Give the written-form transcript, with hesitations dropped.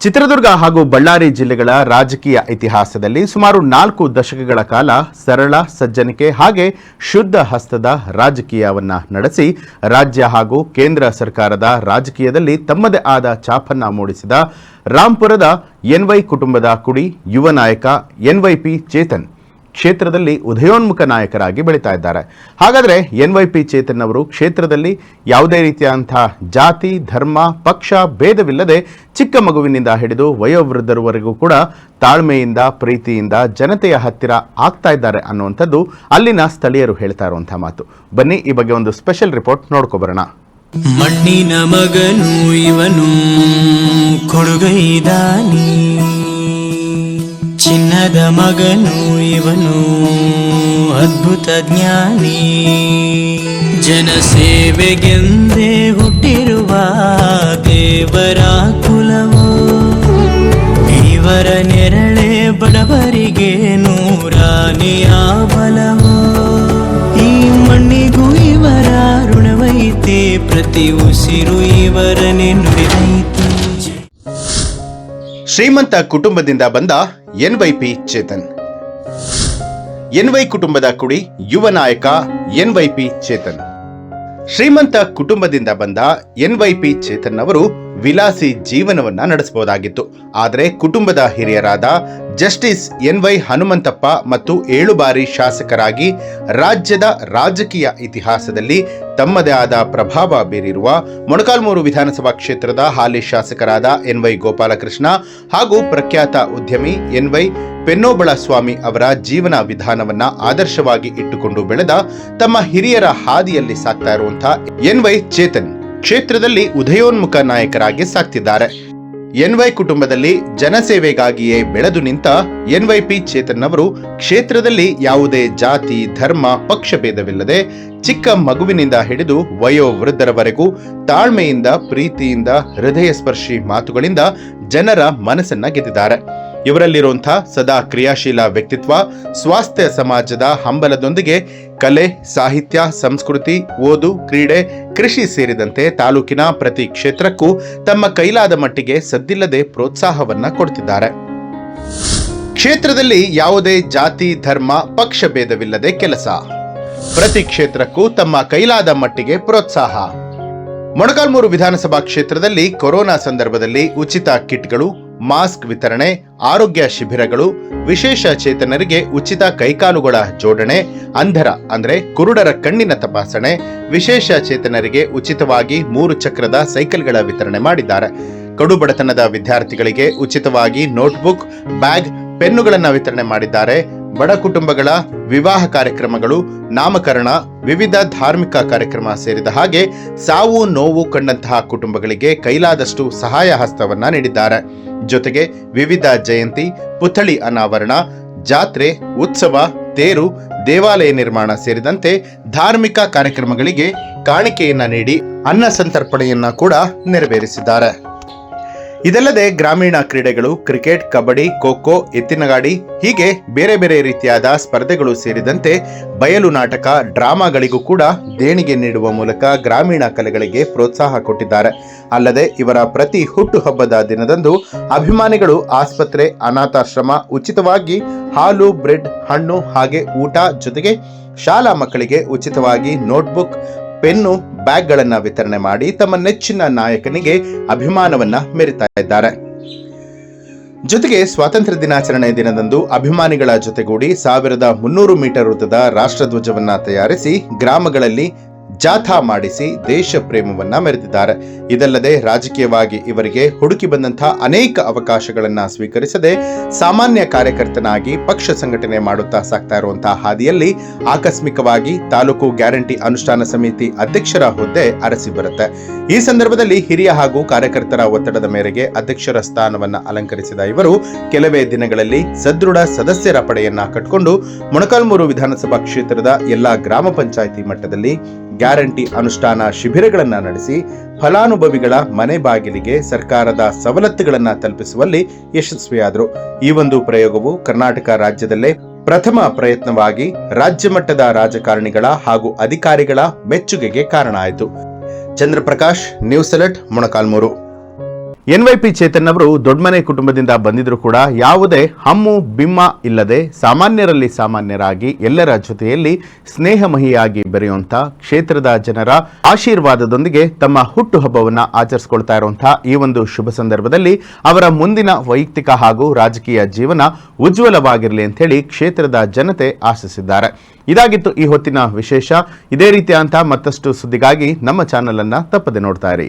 ಚಿತ್ರದುರ್ಗ ಹಾಗೂ ಬಳ್ಳಾರಿ ಜಿಲ್ಲೆಗಳ ರಾಜಕೀಯ ಇತಿಹಾಸದಲ್ಲಿ ಸುಮಾರು 4 ದಶಕಗಳ ಕಾಲ ಸರಳ ಸಜ್ಜನಿಕೆ ಹಾಗೆ ಶುದ್ಧ ಹಸ್ತದ ರಾಜಕೀಯವನ್ನ ನಡೆಸಿ ರಾಜ್ಯ ಹಾಗೂ ಕೇಂದ್ರ ಸರ್ಕಾರದ ರಾಜಕೀಯದಲ್ಲಿ ತಮ್ಮದೇ ಆದ ಛಾಪನ್ನ ಮೂಡಿಸಿದ ರಾಂಪುರದ ಎನ್ವೈ ಕುಟುಂಬದ ಕುಡಿ ಯುವ ನಾಯಕ ಎನ್ವೈಪಿ ಚೇತನ್ ಕ್ಷೇತ್ರದಲ್ಲಿ ಉದಯೋನ್ಮುಖ ನಾಯಕರಾಗಿ ಬೆಳೀತಾ ಇದ್ದಾರೆ. ಹಾಗಾದರೆ ಎನ್ವೈಪಿ ಚೇತನ್ ಅವರು ಕ್ಷೇತ್ರದಲ್ಲಿ ಯಾವುದೇ ರೀತಿಯಾದಂತಹ ಜಾತಿ ಧರ್ಮ ಪಕ್ಷ ಭೇದವಿಲ್ಲದೆ ಚಿಕ್ಕ ಮಗುವಿನಿಂದ ಹಿಡಿದು ವಯೋವೃದ್ಧರವರೆಗೂ ಕೂಡ ತಾಳ್ಮೆಯಿಂದ ಪ್ರೀತಿಯಿಂದ ಜನತೆಯ ಹತ್ತಿರ ಆಗ್ತಾ ಇದ್ದಾರೆ ಅನ್ನುವಂಥದ್ದು ಅಲ್ಲಿನ ಸ್ಥಳೀಯರು ಹೇಳ್ತಾ ಇರುವಂತಹ ಮಾತು. ಬನ್ನಿ ಈ ಬಗ್ಗೆ ಒಂದು ಸ್ಪೆಷಲ್ ರಿಪೋರ್ಟ್ ನೋಡ್ಕೊಬರೋಣ. ಮಣ್ಣಿನ ಮಗನು ಇವನು ಕೊಡುಗೈದಾನಿ, ಚಿನ್ನದ ಮಗನು ಇವನು ಅದ್ಭುತ ಜ್ಞಾನಿ, ಜನಸೇವೆಗೆಂದೇ ಹುಟ್ಟಿರುವ ದೇವರ ಕುಲವು, ಇವರ ನೆರಳೆ ಬಡವರಿಗೆ ನೂರಾನೆಯ ಬಲವು, ಈ ಮಣ್ಣಿಗೂ ಇವರ ಋಣವೈತೆ, ಪ್ರತಿ ಉಸಿರು ಇವರನ್ನೇ ನುಡಿದೈತೆ. ಶ್ರೀಮಂತ ಕುಟುಂಬದಿಂದ ಬಂದ ಎನ್ವೈಪಿ ಚೇತನ್. ಎನ್ವೈ ಕುಟುಂಬದ ಕುಡಿ ಯುವ ನಾಯಕ ಎನ್ವೈಪಿ ಚೇತನ್. ಶ್ರೀಮಂತ ಕುಟುಂಬದಿಂದ ಬಂದ ಎನ್ವೈಪಿ ಚೇತನ್ ಅವರು ವಿಲಾಸಿ ಜೀವನವನ್ನ ನಡೆಸಬಹುದಾಗಿತ್ತು. ಆದರೆ ಕುಟುಂಬದ ಹಿರಿಯರಾದ ಜಸ್ಟಿಸ್ ಎನ್ವೈ ಹನುಮಂತಪ್ಪ ಮತ್ತು 7 ಬಾರಿ ಶಾಸಕರಾಗಿ ರಾಜ್ಯದ ರಾಜಕೀಯ ಇತಿಹಾಸದಲ್ಲಿ ತಮ್ಮದೇ ಆದ ಪ್ರಭಾವ ಬೀರಿರುವ ಮೊಳಕಾಲ್ಮೂರು ವಿಧಾನಸಭಾ ಕ್ಷೇತ್ರದ ಹಾಲಿ ಶಾಸಕರಾದ ಎನ್ವೈ ಗೋಪಾಲಕೃಷ್ಣ ಹಾಗೂ ಪ್ರಖ್ಯಾತ ಉದ್ಯಮಿ ಎನ್ವೈ ಪೆನ್ನೋಬಳಸ್ವಾಮಿ ಅವರ ಜೀವನ ವಿಧಾನವನ್ನ ಆದರ್ಶವಾಗಿ ಇಟ್ಟುಕೊಂಡು ಬೆಳೆದ ತಮ್ಮ ಹಿರಿಯರ ಹಾದಿಯಲ್ಲಿ ಸಾಗ್ತಾ ಇರುವಂತಹ ಎನ್ವೈ ಚೇತನ್ ಕ್ಷೇತ್ರದಲ್ಲಿ ಉದಯೋನ್ಮುಖ ನಾಯಕರಾಗಿ ಸಾಗ್ತಿದ್ದಾರೆ. ಎನ್ವೈ ಕುಟುಂಬದಲ್ಲಿ ಜನಸೇವೆಗಾಗಿಯೇ ಬೆಳೆದು ನಿಂತ ಎನ್ವೈಪಿ ಚೇತನ್ ಅವರು ಕ್ಷೇತ್ರದಲ್ಲಿ ಯಾವುದೇ ಜಾತಿ ಧರ್ಮ ಪಕ್ಷಭೇದವಿಲ್ಲದೆ ಚಿಕ್ಕ ಮಗುವಿನಿಂದ ಹಿಡಿದು ವಯೋವೃದ್ಧರವರೆಗೂ ತಾಳ್ಮೆಯಿಂದ ಪ್ರೀತಿಯಿಂದ ಹೃದಯ ಸ್ಪರ್ಶಿ ಮಾತುಗಳಿಂದ ಜನರ ಮನಸ್ಸನ್ನ ಗೆದ್ದಿದ್ದಾರೆ. ಇವರಲ್ಲಿರುವಂತಹ ಸದಾ ಕ್ರಿಯಾಶೀಲ ವ್ಯಕ್ತಿತ್ವ ಸ್ವಾಸ್ಥ್ಯ ಸಮಾಜದ ಹಂಬಲದೊಂದಿಗೆ ಕಲೆ ಸಾಹಿತ್ಯ ಸಂಸ್ಕೃತಿ ಓದು ಕ್ರೀಡೆ ಕೃಷಿ ಸೇರಿದಂತೆ ತಾಲೂಕಿನ ಪ್ರತಿ ಕ್ಷೇತ್ರಕ್ಕೂ ತಮ್ಮ ಕೈಲಾದ ಮಟ್ಟಿಗೆ ಸದ್ದಿಲ್ಲದೆ ಪ್ರೋತ್ಸಾಹವನ್ನ ಕೊಡ್ತಿದ್ದಾರೆ. ಕ್ಷೇತ್ರದಲ್ಲಿ ಯಾವುದೇ ಜಾತಿ ಧರ್ಮ ಪಕ್ಷ ಭೇದವಿಲ್ಲದೆ ಕೆಲಸ, ಪ್ರತಿ ಕ್ಷೇತ್ರಕ್ಕೂ ತಮ್ಮ ಕೈಲಾದ ಮಟ್ಟಿಗೆ ಪ್ರೋತ್ಸಾಹ. ಮೊಳಕಾಲ್ಮೂರು ವಿಧಾನಸಭಾ ಕ್ಷೇತ್ರದಲ್ಲಿ ಕೊರೋನಾ ಸಂದರ್ಭದಲ್ಲಿ ಉಚಿತ ಕಿಟ್ಗಳು, ಮಾಸ್ಕ್ ವಿತರಣೆ, ಆರೋಗ್ಯ ಶಿಬಿರಗಳು, ವಿಶೇಷ ಚೇತನರಿಗೆ ಉಚಿತ ಕೈಕಾಲುಗಳ ಜೋಡಣೆ, ಅಂಧರ ಅಂದ್ರೆ ಕುರುಡರ ಕಣ್ಣಿನ ತಪಾಸಣೆ, ವಿಶೇಷ ಚೇತನರಿಗೆ ಉಚಿತವಾಗಿ 3 ಚಕ್ರದ ಸೈಕಲ್ಗಳ ವಿತರಣೆ ಮಾಡಿದ್ದಾರೆ. ಕಡು ಬಡತನದ ವಿದ್ಯಾರ್ಥಿಗಳಿಗೆ ಉಚಿತವಾಗಿ ನೋಟ್ಬುಕ್, ಬ್ಯಾಗ್, ಪೆನ್ನುಗಳನ್ನು ವಿತರಣೆ ಮಾಡಿದ್ದಾರೆ. ಬಡ ಕುಟುಂಬಗಳ ವಿವಾಹ ಕಾರ್ಯಕ್ರಮಗಳು, ನಾಮಕರಣ, ವಿವಿಧ ಧಾರ್ಮಿಕ ಕಾರ್ಯಕ್ರಮ ಸೇರಿದ ಹಾಗೆ ಸಾವು ನೋವು ಕಂಡಂತಹ ಕುಟುಂಬಗಳಿಗೆ ಕೈಲಾದಷ್ಟು ಸಹಾಯ ಹಸ್ತವನ್ನ ನೀಡಿದ್ದಾರೆ. ಜೊತೆಗೆ ವಿವಿಧ ಜಯಂತಿ, ಪುತ್ಥಳಿ ಅನಾವರಣ, ಜಾತ್ರೆ, ಉತ್ಸವ, ತೇರು, ದೇವಾಲಯ ನಿರ್ಮಾಣ ಸೇರಿದಂತೆ ಧಾರ್ಮಿಕ ಕಾರ್ಯಕ್ರಮಗಳಿಗೆ ಕಾಣಿಕೆಯನ್ನ ನೀಡಿ ಅನ್ನ ಸಂತರ್ಪಣೆಯನ್ನ ಕೂಡ ನೆರವೇರಿಸಿದ್ದಾರೆ. ಇದಲ್ಲದೆ ಗ್ರಾಮೀಣ ಕ್ರೀಡೆಗಳು, ಕ್ರಿಕೆಟ್, ಕಬಡ್ಡಿ, ಖೋ-ಖೋ, ಎತ್ತಿನಗಾಡಿ ಹೀಗೆ ಬೇರೆ ಬೇರೆ ರೀತಿಯಾದ ಸ್ಪರ್ಧೆಗಳು ಸೇರಿದಂತೆ ಬಯಲು ನಾಟಕ, ಡ್ರಾಮಾಗಳಿಗೂ ಕೂಡ ದೇಣಿಗೆ ನೀಡುವ ಮೂಲಕ ಗ್ರಾಮೀಣ ಕಲೆಗಳಿಗೆ ಪ್ರೋತ್ಸಾಹ ಕೊಟ್ಟಿದ್ದಾರೆ. ಅಲ್ಲದೆ ಇವರ ಪ್ರತಿ ಹುಟ್ಟುಹಬ್ಬದ ದಿನದಂದು ಅಭಿಮಾನಿಗಳು ಆಸ್ಪತ್ರೆ, ಅನಾಥಾಶ್ರಮ ಉಚಿತವಾಗಿ ಹಾಲು, ಬ್ರೆಡ್, ಹಣ್ಣು ಹಾಗೆ ಊಟ, ಜೊತೆಗೆ ಶಾಲಾ ಮಕ್ಕಳಿಗೆ ಉಚಿತವಾಗಿ ನೋಟ್ಬುಕ್, ಪೆನ್ನು, ಬ್ಯಾಗ್ಗಳನ್ನು ವಿತರಣೆ ಮಾಡಿ ತಮ್ಮ ನೆಚ್ಚಿನ ನಾಯಕನಿಗೆ ಅಭಿಮಾನವನ್ನ ಮೆರಿತಾ ಇದ್ದಾರೆ. ಜೊತೆಗೆ ಸ್ವಾತಂತ್ರ್ಯ ದಿನಾಚರಣೆ ದಿನದಂದು ಅಭಿಮಾನಿಗಳ ಜೊತೆಗೂಡಿ 1300 ಮೀಟರ್ ಉದ್ದದ ರಾಷ್ಟ್ರಧ್ವಜವನ್ನ ತಯಾರಿಸಿ ಗ್ರಾಮಗಳಲ್ಲಿ ಜಾಥಾ ಮಾಡಿಸಿ ದೇಶ ಪ್ರೇಮವನ್ನ ಮೆರೆದಿದ್ದಾರೆ. ಇದಲ್ಲದೆ ರಾಜಕೀಯವಾಗಿ ಇವರಿಗೆ ಹುಡುಕಿ ಬಂದಂತಹ ಅನೇಕ ಅವಕಾಶಗಳನ್ನ ಸ್ವೀಕರಿಸದೆ ಸಾಮಾನ್ಯ ಕಾರ್ಯಕರ್ತನಾಗಿ ಪಕ್ಷ ಸಂಘಟನೆ ಮಾಡುತ್ತಾ ಸಾಗ್ತಾ ಇರುವಂತಹ ಹಾದಿಯಲ್ಲಿ ಆಕಸ್ಮಿಕವಾಗಿ ತಾಲೂಕು ಗ್ಯಾರಂಟಿ ಅನುಷ್ಠಾನ ಸಮಿತಿ ಅಧ್ಯಕ್ಷರ ಹುದ್ದೆ ಅರಸಿ ಬರುತ್ತೆ. ಈ ಸಂದರ್ಭದಲ್ಲಿ ಹಿರಿಯ ಹಾಗೂ ಕಾರ್ಯಕರ್ತರ ಒತ್ತಡದ ಮೇರೆಗೆ ಅಧ್ಯಕ್ಷರ ಸ್ಥಾನವನ್ನ ಅಲಂಕರಿಸಿದ ಇವರು ಕೆಲವೇ ದಿನಗಳಲ್ಲಿ ಸದೃಢ ಸದಸ್ಯರ ಪಡೆಯನ್ನ ಕಟ್ಟಿಕೊಂಡು ಮೊಳಕಾಲ್ಮೂರು ವಿಧಾನಸಭಾ ಕ್ಷೇತ್ರದ ಎಲ್ಲಾ ಗ್ರಾಮ ಪಂಚಾಯಿತಿ ಮಟ್ಟದಲ್ಲಿ ಗ್ಯಾರಂಟಿ ಅನುಷ್ಠಾನ ಶಿಬಿರಗಳನ್ನು ನಡೆಸಿ ಫಲಾನುಭವಿಗಳ ಮನೆ ಬಾಗಿಲಿಗೆ ಸರ್ಕಾರದ ಸವಲತ್ತುಗಳನ್ನು ತಲುಪಿಸುವಲ್ಲಿ ಯಶಸ್ವಿಯಾದರು. ಈ ಒಂದು ಪ್ರಯೋಗವು ಕರ್ನಾಟಕ ರಾಜ್ಯದಲ್ಲೇ ಪ್ರಥಮ ಪ್ರಯತ್ನವಾಗಿ ರಾಜ್ಯ ಮಟ್ಟದ ರಾಜಕಾರಣಿಗಳ ಹಾಗೂ ಅಧಿಕಾರಿಗಳ ಮೆಚ್ಚುಗೆಗೆ ಕಾರಣ ಆಯಿತು. Chandraprakash, news alert, Molakalmuru. NYP Chetan ಅವರು ದೊಡ್ಡಮನೆ ಕುಟುಂಬದಿಂದ ಬಂದಿದ್ರು ಕೂಡ ಯಾವುದೇ ಹಮ್ಮು ಬಿಮ್ಮ ಇಲ್ಲದೆ ಸಾಮಾನ್ಯರಲ್ಲಿ ಸಾಮಾನ್ಯರಾಗಿ ಎಲ್ಲರ ಜೊತೆಯಲ್ಲಿ ಸ್ನೇಹಮಹಿಯಾಗಿ ಬೆರೆಯುವಂತ ಕ್ಷೇತ್ರದ ಜನರ ಆಶೀರ್ವಾದದೊಂದಿಗೆ ತಮ್ಮ ಹುಟ್ಟುಹಬ್ಬವನ್ನ ಆಚರಿಸಿಕೊಳ್ತಾ ಇರುವಂತಹ ಈ ಒಂದು ಶುಭ ಸಂದರ್ಭದಲ್ಲಿ ಅವರ ಮುಂದಿನ ವೈಯಕ್ತಿಕ ಹಾಗೂ ರಾಜಕೀಯ ಜೀವನ ಉಜ್ವಲವಾಗಿರಲಿ ಅಂತ ಹೇಳಿ ಕ್ಷೇತ್ರದ ಜನತೆ ಆಶಿಸಿದ್ದಾರೆ. ಇದಾಗಿತ್ತು ಈ ಹೊತ್ತಿನ ವಿಶೇಷ. ಇದೇ ರೀತಿಯಾದಂತಹ ಮತ್ತಷ್ಟು ಸುದ್ದಿಗಾಗಿ ನಮ್ಮ ಚಾನೆಲ್ ಅನ್ನ ತಪ್ಪದೆ ನೋಡ್ತಾ ಇರಿ.